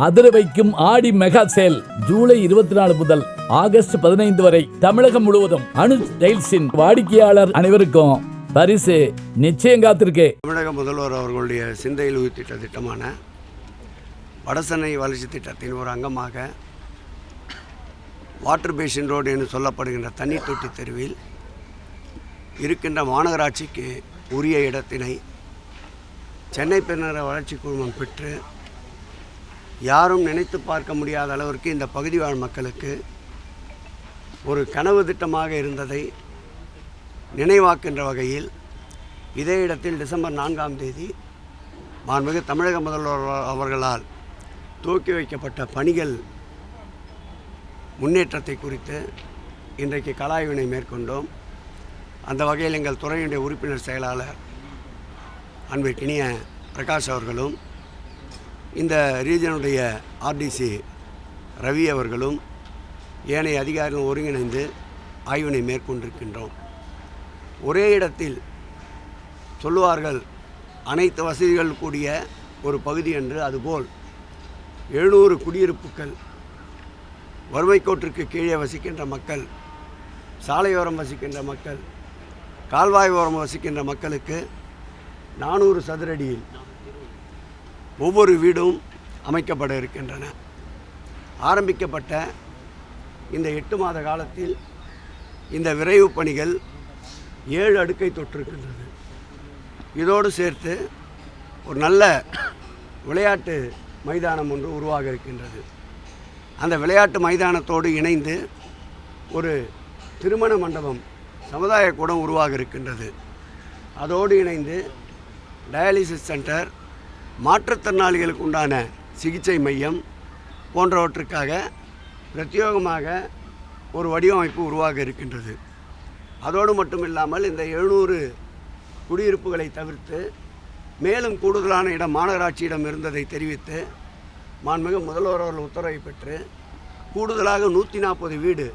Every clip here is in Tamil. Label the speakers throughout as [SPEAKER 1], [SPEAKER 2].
[SPEAKER 1] அதிர வைக்கும் ஆடி மெகா சேல் ஜூலை 24 முதல் ஆகஸ்ட் 15 வரை தமிழகம் முழுவதும் அனுஜ் டைல்ஸின் வாடிக்கையாளர் அனைவருக்கும் பரிசு நிச்சயம் காத்திருக்கு.
[SPEAKER 2] தமிழக முதல்வர் அவர்களுடைய சிந்தையில் உயிர்த்திட்ட திட்டமான வடசென்னை வளர்ச்சி திட்டத்தின் ஒரு அங்கமாக வாட்டர் பேசின் ரோடு என்று சொல்லப்படுகின்ற தண்ணீர் தொட்டி தெருவில் இருக்கின்ற மாநகராட்சிக்கு உரிய இடத்தினை சென்னை பெருநகர வளர்ச்சி குழுமம் பெற்று யாரும் நினைத்து பார்க்க முடியாத அளவிற்கு இந்த பகுதி வாழ் மக்களுக்கு ஒரு கனவு திட்டமாக இருந்ததை நினைவாக்கின்ற வகையில் இதே இடத்தில் டிசம்பர் 4ஆம் தேதி மாண்புமிகு தமிழக முதல்வர் அவர்களால் துவக்கி வைக்கப்பட்ட பணிகள் முன்னேற்றத்தை குறித்து இன்றைக்கு கலாய்வினை மேற்கொண்டோம். அந்த வகையில் எங்கள் துறையினுடைய உறுப்பினர் செயலாளர் அன்பிற்கினிய பிரகாஷ் அவர்களும் இந்த ரீஜனுடைய ஆர்டிசி ரவி அவர்களும் ஏனைய அதிகாரிகளும் ஒருங்கிணைந்து ஆய்வினை மேற்கொண்டிருக்கின்றோம். ஒரே இடத்தில் சொல்லுவார்கள் அனைத்து வசதிகள் கூடிய ஒரு பகுதி என்று, அதுபோல் 700 குடியிருப்புகள், வறுமை கோட்டிற்கு கீழே வசிக்கின்ற மக்கள், சாலையோரம் வசிக்கின்ற மக்கள், கால்வாய் ஓரம் வசிக்கின்ற மக்களுக்கு 400 சதுரடியில் ஒவ்வொரு வீடும் அமைக்கப்பட இருக்கின்றன. ஆரம்பிக்கப்பட்ட இந்த 8 மாத காலத்தில் இந்த விரைவு பணிகள் 7 அடுக்கை தொற்றிருக்கின்றது. இதோடு சேர்த்து ஒரு நல்ல விளையாட்டு மைதானம் ஒன்று உருவாக இருக்கின்றது. அந்த விளையாட்டு மைதானத்தோடு இணைந்து ஒரு திருமண மண்டபம் சமுதாய கூடம் உருவாக இருக்கின்றது. அதோடு இணைந்து டயாலிசிஸ் சென்டர், மாற்றுத்திறனாளிகளுக்கு உண்டான சிகிச்சை மையம் போன்றவற்றுக்காக பிரத்யேகமாக ஒரு வடிவமைப்பு உருவாக இருக்கின்றது. அதோடு மட்டுமில்லாமல் இந்த 700 குடியிருப்புகளை தவிர்த்து மேலும் கூடுதலான இடம் மாநகராட்சியிடம் இருந்ததை தெரிவித்து மாண்புமிகு முதல்வர் அவர்கள் உத்தரவை பெற்று கூடுதலாக 140 வீடு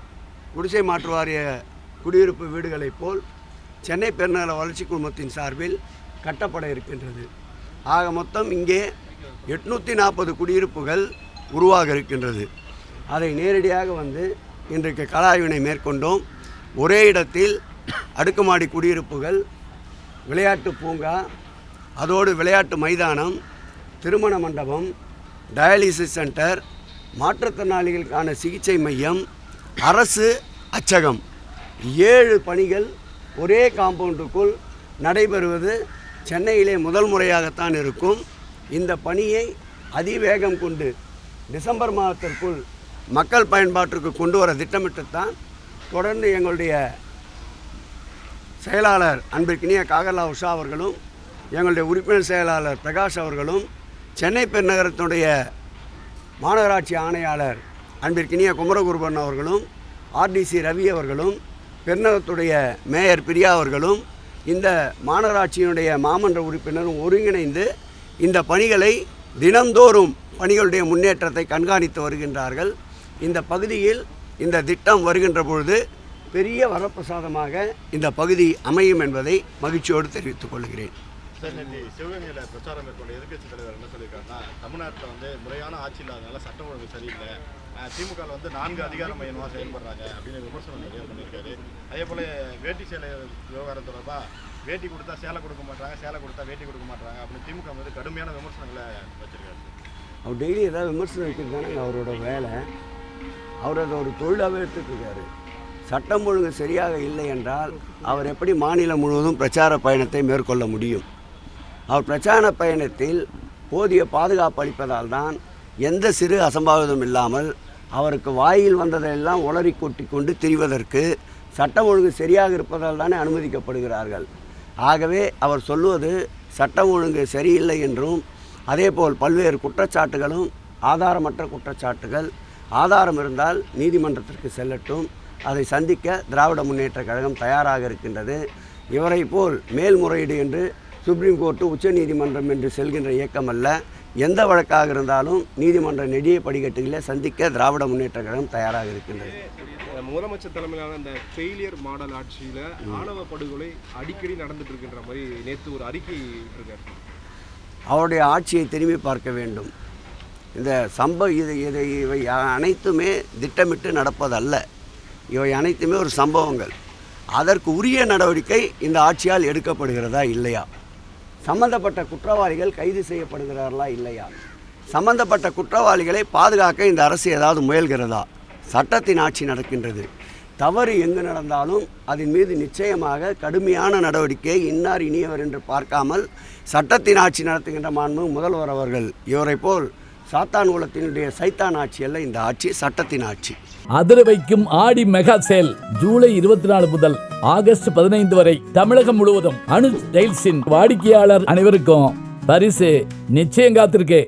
[SPEAKER 2] குடிசை மாற்று வாரிய குடியிருப்பு வீடுகளைப் போல் சென்னை பெருநகர வளர்ச்சி குழுமத்தின் சார்பில் கட்டப்பட இருக்கின்றது. ஆக மொத்தம் இங்கே 840 குடியிருப்புகள் உருவாக இருக்கின்றது. அதை நேரடியாக வந்து இன்றைக்கு கலாய்வினை மேற்கொண்டோம். ஒரே இடத்தில் அடுக்குமாடி குடியிருப்புகள், விளையாட்டு பூங்கா, அதோடு விளையாட்டு மைதானம், திருமண மண்டபம், டயாலிசிஸ் சென்டர், மாற்றுத்திறனாளிகளுக்கான சிகிச்சை மையம், அரசு அச்சகம், 7 பணிகள் ஒரே காம்பவுண்டுக்குள் நடைபெறுவது சென்னையிலே முதல் முறையாகத்தான் இருக்கும். இந்த பணியை அதிவேகம் கொண்டு டிசம்பர் மாதத்திற்குள் மக்கள் பயன்பாட்டிற்கு கொண்டு வர திட்டமிட்டுத்தான் தொடர்ந்து எங்களுடைய செயலாளர் அன்பிற்கினிய காகர்லா உஷா அவர்களும் எங்களுடைய உறுப்பினர் செயலாளர் பிரகாஷ் அவர்களும் சென்னை பெருநகரத்தினுடைய மாநகராட்சி ஆணையாளர் அன்பிற்கினிய குமரகுருபன் அவர்களும் ஆர்டிசி ரவி அவர்களும் பெருநகரத்துடைய மேயர் பிரியா அவர்களும் இந்த மாநகராட்சியினுடைய மாமன்ற உறுப்பினரும் ஒருங்கிணைந்து இந்த பணிகளை தினந்தோறும் பணிகளுடைய முன்னேற்றத்தை கண்காணித்து வருகின்றார்கள். இந்த பகுதியில் இந்த திட்டம் வருகின்ற பொழுது பெரிய வரப்பிரசாதமாக இந்த பகுதி அமையும் என்பதை மகிழ்ச்சியோடு தெரிவித்துக் கொள்கிறேன்.
[SPEAKER 3] சார், நேற்று சிவகங்கையில் பிரச்சாரம் மேற்கொண்ட எதிர்க்கட்சித் தலைவர் என்ன சொல்லியிருக்காருன்னா, தமிழ்நாட்டில் முறையான ஆட்சி இல்லாதனால சட்டம் ஒழுங்கு சரியில்லை, திமுக 4 அதிகார மையமாக செயல்படுறாங்க அப்படின்னு விமர்சனம் நிறைய பண்ணியிருக்காரு. அதே போல் வேட்டி சேலை விவகாரம் தொடர்பாக வேட்டி கொடுத்தா சேலை கொடுக்க மாட்டாங்க, சேலை கொடுத்தா வேட்டி கொடுக்க மாட்டாங்க அப்படின்னு திமுக கடுமையான விமர்சனங்களை வச்சிருக்காரு.
[SPEAKER 2] அவர் டெய்லி ஏதாவது விமர்சனம் வைக்கிறது தானே அவரோட வேலை. அவர் அதை ஒரு தொழிலாகவே எடுத்துகிட்ருக்காரு. சட்டம் ஒழுங்கு சரியாக இல்லை என்றால் அவர் எப்படி மாநிலம் முழுவதும் பிரச்சார பயணத்தை மேற்கொள்ள முடியும்? அவர் பிரச்சார பயணத்தில் போதிய பாதுகாப்பு அளிப்பதால் தான் எந்த சிறு அசம்பாவிதம் இல்லாமல் அவருக்கு வாயில் வந்ததையெல்லாம் உளறி கொட்டி கொண்டு திரிவதற்கு சட்டம் ஒழுங்கு சரியாக இருப்பதால் தானே அனுமதிக்கப்படுகிறார்கள். ஆகவே அவர் சொல்லுவது சட்டம் ஒழுங்கு சரியில்லை என்றும், அதேபோல் பல்வேறு குற்றச்சாட்டுகளும் ஆதாரமற்ற குற்றச்சாட்டுகள், ஆதாரம் இருந்தால் நீதிமன்றத்திற்கு செல்லட்டும், அதை சந்திக்க திராவிட முன்னேற்ற கழகம் தயாராக இருக்கின்றது. இவரை போல் மேல்முறையீடு என்று சுப்ரீம் கோர்ட்டு உச்ச நீதிமன்றம் என்று செல்கின்ற இயக்கம் அல்ல. எந்த வழக்காக இருந்தாலும் நீதிமன்ற நெடிய படிக்கட்டுகளை சந்திக்க திராவிட முன்னேற்ற கழகம் தயாராக இருக்கின்றது.
[SPEAKER 4] முதலமைச்சர் தலைமையிலான இந்த ஃபெயிலியர் மாடல் ஆட்சியில் ஆணவ படுகொலை அடிக்கடி நடந்துட்டு இருக்கின்ற மாதிரி நேற்று ஒரு அறிக்கை விட்டிருக்காரு.
[SPEAKER 2] அவருடைய ஆட்சியை திரும்பி பார்க்க வேண்டும். இவை அனைத்துமே திட்டமிட்டு நடப்பதல்ல. இவை அனைத்துமே ஒரு சம்பவங்கள். அதற்கு உரிய நடவடிக்கை இந்த ஆட்சியால் எடுக்கப்படுகிறதா இல்லையா? சம்பந்தப்பட்ட குற்றவாளிகள் கைது செய்யப்படுகிறார்களா இல்லையா? சம்பந்தப்பட்ட குற்றவாளிகளை பாதுகாக்க இந்த அரசு ஏதாவது முயல்கிறதா? சட்டத்தின் ஆட்சி நடக்கின்றது. தவறு எங்கு நடந்தாலும் அதன் மீது நிச்சயமாக கடுமையான நடவடிக்கை இன்னார் இனியவர் என்று பார்க்காமல் சட்டத்தின் ஆட்சி நடத்துகின்ற மாண்பு முதல்வர் அவர்கள். இவரை போல் சாத்தான் குலத்தினுடைய சைத்தான் ஆட்சி அல்ல இந்த ஆட்சி, சட்டத்தின் ஆட்சி.
[SPEAKER 1] அதிர வைக்கும் ஆடி மெகா சேல் ஜூலை 24 முதல் ஆகஸ்ட் 15 வரை தமிழகம் முழுவதும் அனுஜ் டைல்ஸின் வாடிக்கையாளர் அனைவருக்கும் பரிசு நிச்சயம் காத்திருக்கு.